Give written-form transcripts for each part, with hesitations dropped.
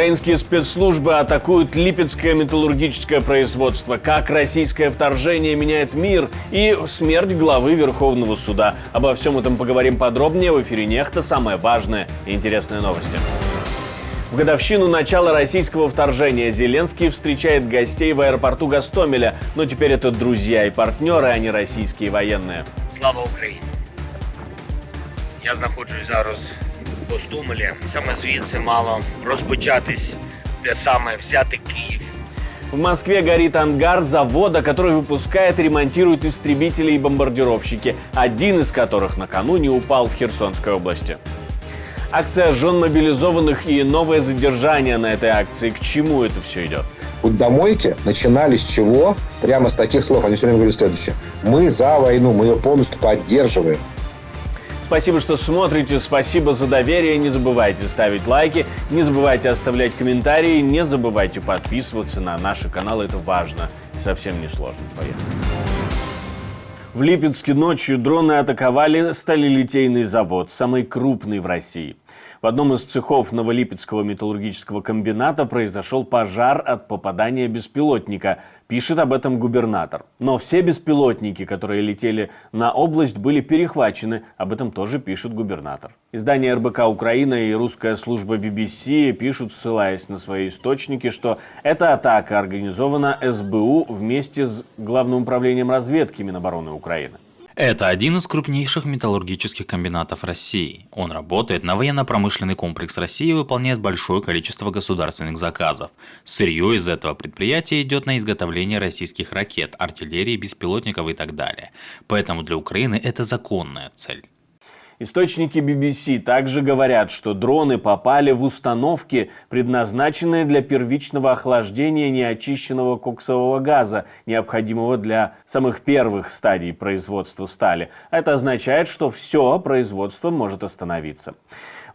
Украинские спецслужбы атакуют липецкое металлургическое производство. Как российское вторжение меняет мир и смерть главы Верховного суда. Обо всем этом поговорим подробнее в эфире «Нехта». Самые важные и интересные новости. В годовщину начала российского вторжения Зеленский встречает гостей в аэропорту Гостомеля. Но теперь это друзья и партнеры, а не российские военные. Слава Україні! Я знаходжусь зараз в Гостомелі. Саме звідси мало розпочатись, де саме взяти Київ. В Москве горит ангар завода, который выпускает и ремонтирует истребители и бомбардировщики, один из которых накануне упал в Херсонской области. Акция жен мобилизованных и новое задержание на этой акции. К чему это все идет? Домойки начинались с чего? Прямо с таких слов. Они все время говорили следующее. Мы за войну, мы ее полностью поддерживаем. Спасибо, что смотрите, спасибо за доверие. Не забывайте ставить лайки, не забывайте оставлять комментарии, не забывайте подписываться на наши каналы. Это важно и совсем не сложно. Поехали. В Липецке ночью дроны атаковали сталелитейный завод, самый крупный в России. В одном из цехов Новолипецкого металлургического комбината произошел пожар от попадания беспилотника. Пишет об этом губернатор. Но все беспилотники, которые летели на область, были перехвачены. Об этом тоже пишет губернатор. Издание РБК Украина и русская служба BBC пишут, ссылаясь на свои источники, что эта атака организована СБУ вместе с Главным управлением разведки Минобороны Украины. Это один из крупнейших металлургических комбинатов России. Он работает на военно-промышленный комплекс России и выполняет большое количество государственных заказов. Сырье из этого предприятия идет на изготовление российских ракет, артиллерии, беспилотников и так далее. Поэтому для Украины это законная цель. Источники BBC также говорят, что дроны попали в установки, предназначенные для первичного охлаждения неочищенного коксового газа, необходимого для самых первых стадий производства стали. Это означает, что все производство может остановиться.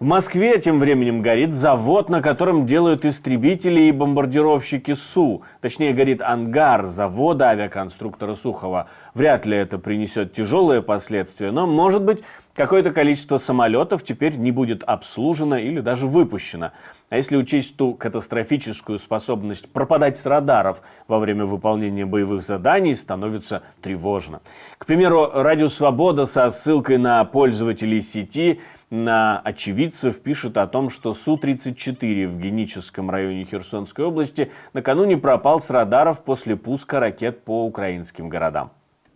В Москве тем временем горит завод, на котором делают истребители и бомбардировщики Су. Точнее, горит ангар завода авиаконструктора Сухова. Вряд ли это принесет тяжелые последствия, но, может быть, какое-то количество самолетов теперь не будет обслужено или даже выпущено. А если учесть ту катастрофическую способность пропадать с радаров во время выполнения боевых заданий, становится тревожно. К примеру, Радио Свобода со ссылкой на пользователей сети, на очевидцев пишет о том, что Су-34 в Геническом районе Херсонской области накануне пропал с радаров после пуска ракет по украинским городам.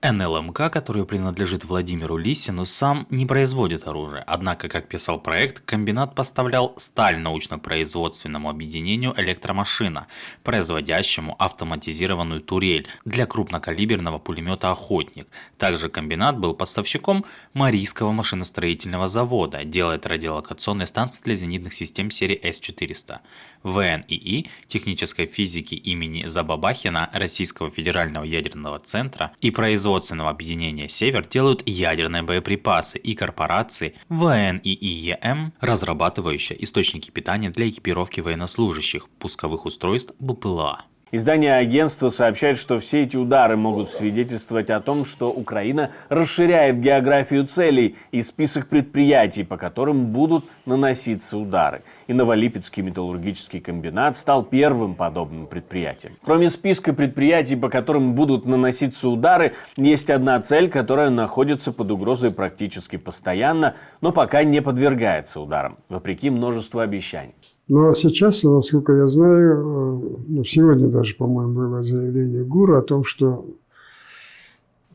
НЛМК, который принадлежит Владимиру Лисину, сам не производит оружие. Однако, как писал проект, комбинат поставлял сталь научно-производственному объединению «Электромашина», производящему автоматизированную турель для крупнокалиберного пулемета «Охотник». Также комбинат был поставщиком Марийского машиностроительного завода, делает радиолокационные станции для зенитных систем серии С-400. ВНИИ технической физики имени Забабахина Российского федерального ядерного центра и производственного объединения «Север» делают ядерные боеприпасы, и корпорации ВНИИЕМ, разрабатывающая источники питания для экипировки военнослужащих, пусковых устройств БПЛА. Издание агентства сообщает, что все эти удары могут свидетельствовать о том, что Украина расширяет географию целей и список предприятий, по которым будут наноситься удары. И Новолипецкий металлургический комбинат стал первым подобным предприятием. Кроме списка предприятий, по которым будут наноситься удары, есть одна цель, которая находится под угрозой практически постоянно, но пока не подвергается ударам, вопреки множеству обещаний. Ну а сейчас, насколько я знаю, сегодня даже, по-моему, было заявление ГУРа о том, что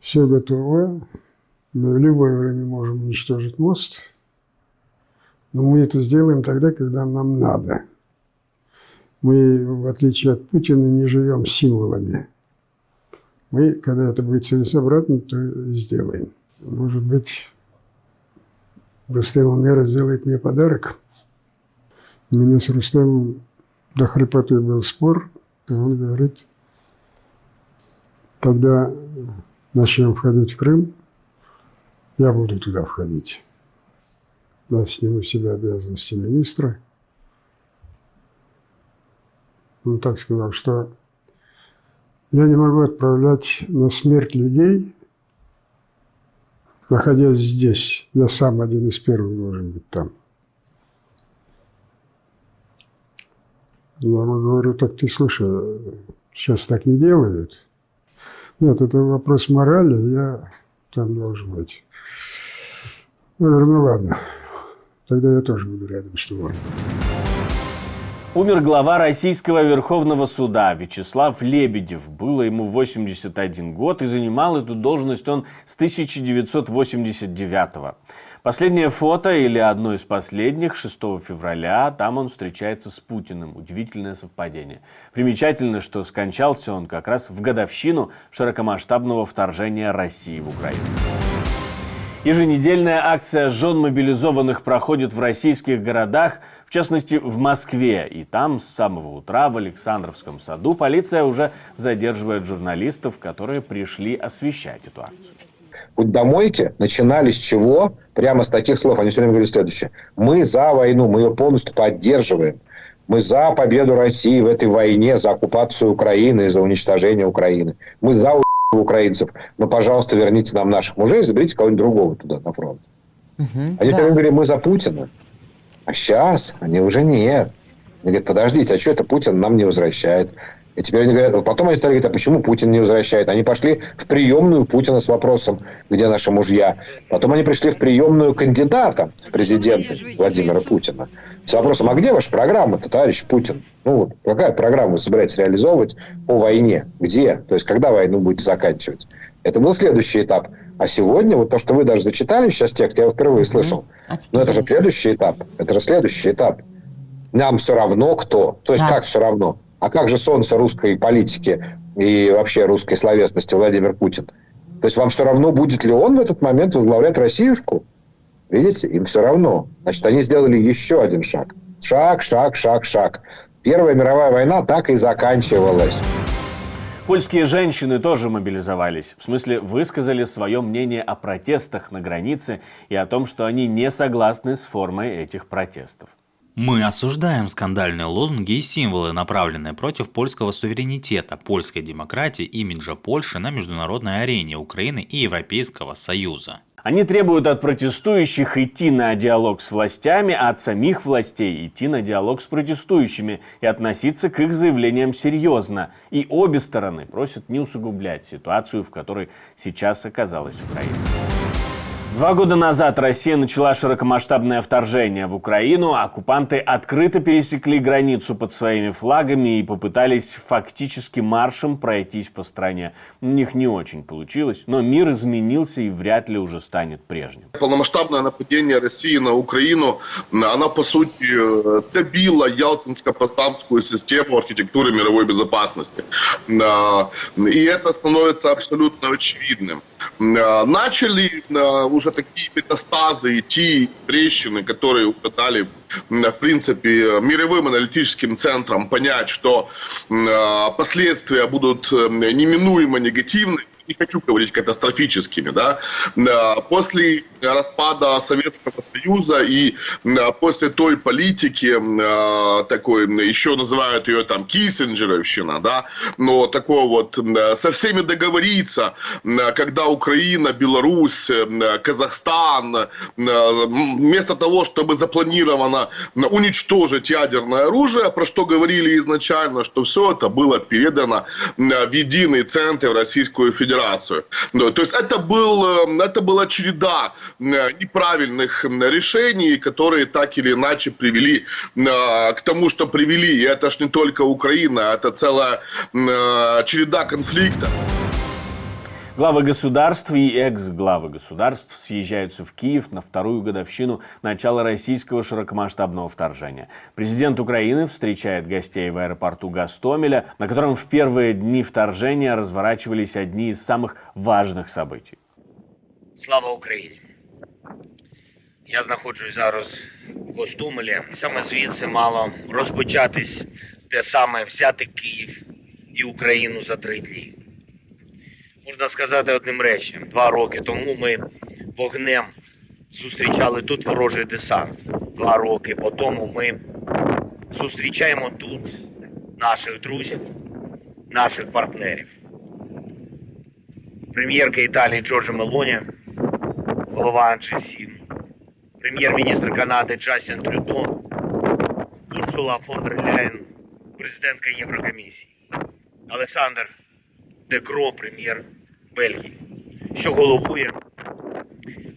все готово, мы в любое время можем уничтожить мост, но мы это сделаем тогда, когда нам надо. Мы, в отличие от Путина, не живем символами. Мы, когда это будет целесообразно, то и сделаем. Может быть, Рустем Умеров сделает мне подарок. У меня с Рустемом до хрипоты был спор, и он говорит, когда начнем входить в Крым, я буду туда входить. Я сниму с себя обязанности министра. Он так сказал, что я не могу отправлять на смерть людей, находясь здесь. Я сам один из первых должен быть там. Я ему говорю, так ты слушай, сейчас так не делают. Нет, это вопрос морали, я там должен быть. Я говорю, ну ладно, тогда я тоже буду рядом с тобой. Умер глава Российского Верховного суда Вячеслав Лебедев. Было ему 81 год, и занимал эту должность он с 1989-го. Последнее фото, или одно из последних, 6 февраля, там он встречается с Путиным. Удивительное совпадение. Примечательно, что скончался он как раз в годовщину широкомасштабного вторжения России в Украину. Еженедельная акция жен мобилизованных проходит в российских городах, в частности в Москве. И там с самого утра в Александровском саду полиция уже задерживает журналистов, которые пришли освещать эту акцию. Путь до мойки начинались с чего? Прямо с таких слов. Они все время говорили следующее. Мы за войну, мы ее полностью поддерживаем. Мы за победу России в этой войне, за оккупацию Украины и за уничтожение Украины. Мы за украинцев. Но, пожалуйста, верните нам наших мужей, заберите кого-нибудь другого туда, на фронт. Они все время говорили, мы за Путина. А сейчас они уже нет. Они говорят, подождите, а что это Путин нам не возвращает? И теперь они говорят, потом они стали говорить, а почему Путин не возвращает? Они пошли в приемную Путина с вопросом, где наши мужья. Потом они пришли в приемную кандидата в президенты Владимира Путина с вопросом, а где ваша программа-то, товарищ Путин? Ну вот, какая программа вы собираетесь реализовывать по войне? Где? То есть, когда войну будете заканчивать? Это был следующий этап. А сегодня, вот то, что вы даже зачитали сейчас текст, я его впервые слышал. Но это же следующий этап. Это же следующий этап. Нам все равно кто. То есть, как все равно? А как же солнце русской политики и вообще русской словесности Владимир Путин? То есть, вам все равно, будет ли он в этот момент возглавлять Россиюшку? Видите, им все равно. Значит, они сделали еще один шаг. Шаг, шаг, шаг, шаг. Первая мировая война так и заканчивалась. Польские женщины тоже мобилизовались. В смысле, высказали свое мнение о протестах на границе и о том, что они не согласны с формой этих протестов. Мы осуждаем скандальные лозунги и символы, направленные против польского суверенитета, польской демократии, имиджа Польши на международной арене Украины и Европейского Союза. Они требуют от протестующих идти на диалог с властями, а от самих властей идти на диалог с протестующими и относиться к их заявлениям серьезно. И обе стороны просят не усугублять ситуацию, в которой сейчас оказалась Украина. 2 года назад Россия начала широкомасштабное вторжение в Украину. Оккупанты открыто пересекли границу под своими флагами и попытались фактически маршем пройтись по стране. У них не очень получилось, но мир изменился и вряд ли уже станет прежним. Полномасштабное нападение России на Украину, она по сути добила Ялтинско-Потсдамскую систему архитектуры мировой безопасности. И это становится абсолютно очевидным. Начали уже такие метастазы идти, трещины, которые дали, в принципе, мировым аналитическим центрам понять, что последствия будут неминуемо негативны. Не хочу говорить катастрофическими, да, после распада Советского Союза и после той политики, такой, еще называют ее там Киссинджеровщина, да, но такого вот со всеми договориться, когда Украина, Беларусь, Казахстан, вместо того, чтобы запланировано уничтожить ядерное оружие, про что говорили изначально, что все это было передано в единый центр Российскую Федерацию. То есть это была череда неправильных решений, которые так или иначе привели к тому, что привели. И это ж не только Украина, это целая череда конфликтов. Главы государств и экс-главы государств съезжаются в Киев на 2-ю годовщину начала российского широкомасштабного вторжения. Президент Украины встречает гостей в аэропорту Гостомеля, на котором в первые дни вторжения разворачивались одни из самых важных событий. Слава Україні! Я знаходжусь зараз в Гостомелі. Саме звідси мало розпочатись те саме взяти Київ і Україну за 3 дні. Можна сказати одним реченням, 2 роки тому ми вогнем зустрічали тут ворожий десант. 2 роки по тому ми зустрічаємо тут наших друзів, наших партнерів. Прем'єрка Італії Джорджа Мелоні, голова G7, прем'єр-міністр Канади Джастін Трюдо, Урсула фон дер Ляєн, президентка Єврокомісії, Олександр Де Крoo, прем'єр Бельгії, що головує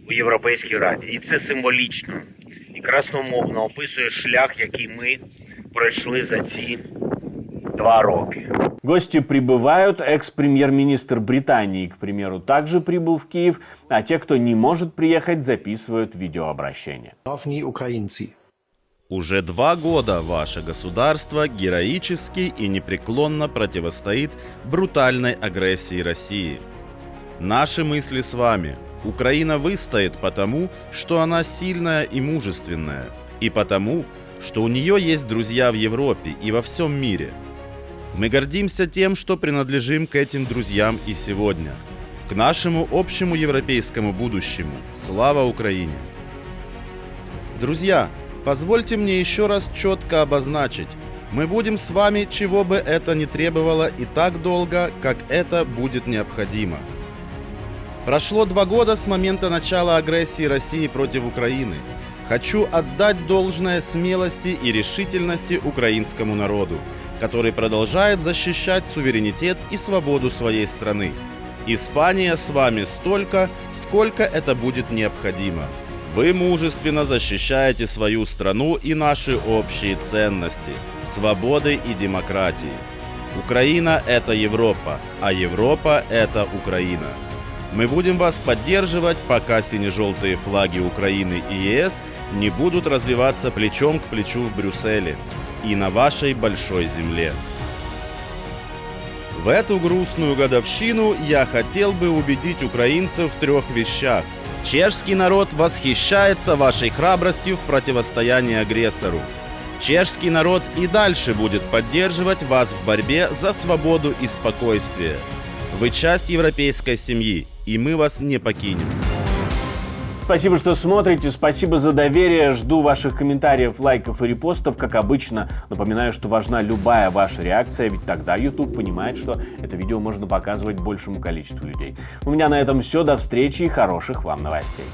у Європейській Раді. І це символічно і красномовно описує шлях, який ми пройшли за ці 2 роки. Гости прибывают, экс-премьер-министр Британии, к примеру, также прибыл в Киев, а те, кто не может приехать, записывают видеообращение. Главные украинцы. Уже 2 года ваше государство героически и непреклонно противостоит брутальной агрессии России. Наши мысли с вами. Украина выстоит потому, что она сильная и мужественная, и потому, что у нее есть друзья в Европе и во всем мире. Мы гордимся тем, что принадлежим к этим друзьям и сегодня. К нашему общему европейскому будущему. Слава Украине! Друзья, позвольте мне еще раз четко обозначить. Мы будем с вами, чего бы это ни требовало, и так долго, как это будет необходимо. Прошло 2 года с момента начала агрессии России против Украины. Хочу отдать должное смелости и решительности украинскому народу, который продолжает защищать суверенитет и свободу своей страны. Испания с вами столько, сколько это будет необходимо. Вы мужественно защищаете свою страну и наши общие ценности, свободы и демократии. Украина – это Европа, а Европа – это Украина. Мы будем вас поддерживать, пока сине-желтые флаги Украины и ЕС не будут развиваться плечом к плечу в Брюсселе и на вашей большой земле. В эту грустную годовщину я хотел бы убедить украинцев в 3 вещах. Чешский народ восхищается вашей храбростью в противостоянии агрессору. Чешский народ и дальше будет поддерживать вас в борьбе за свободу и спокойствие. Вы часть европейской семьи, и мы вас не покинем. Спасибо, что смотрите, спасибо за доверие, жду ваших комментариев, лайков и репостов, как обычно. Напоминаю, что важна любая ваша реакция, ведь тогда YouTube понимает, что это видео можно показывать большему количеству людей. У меня на этом все, до встречи и хороших вам новостей.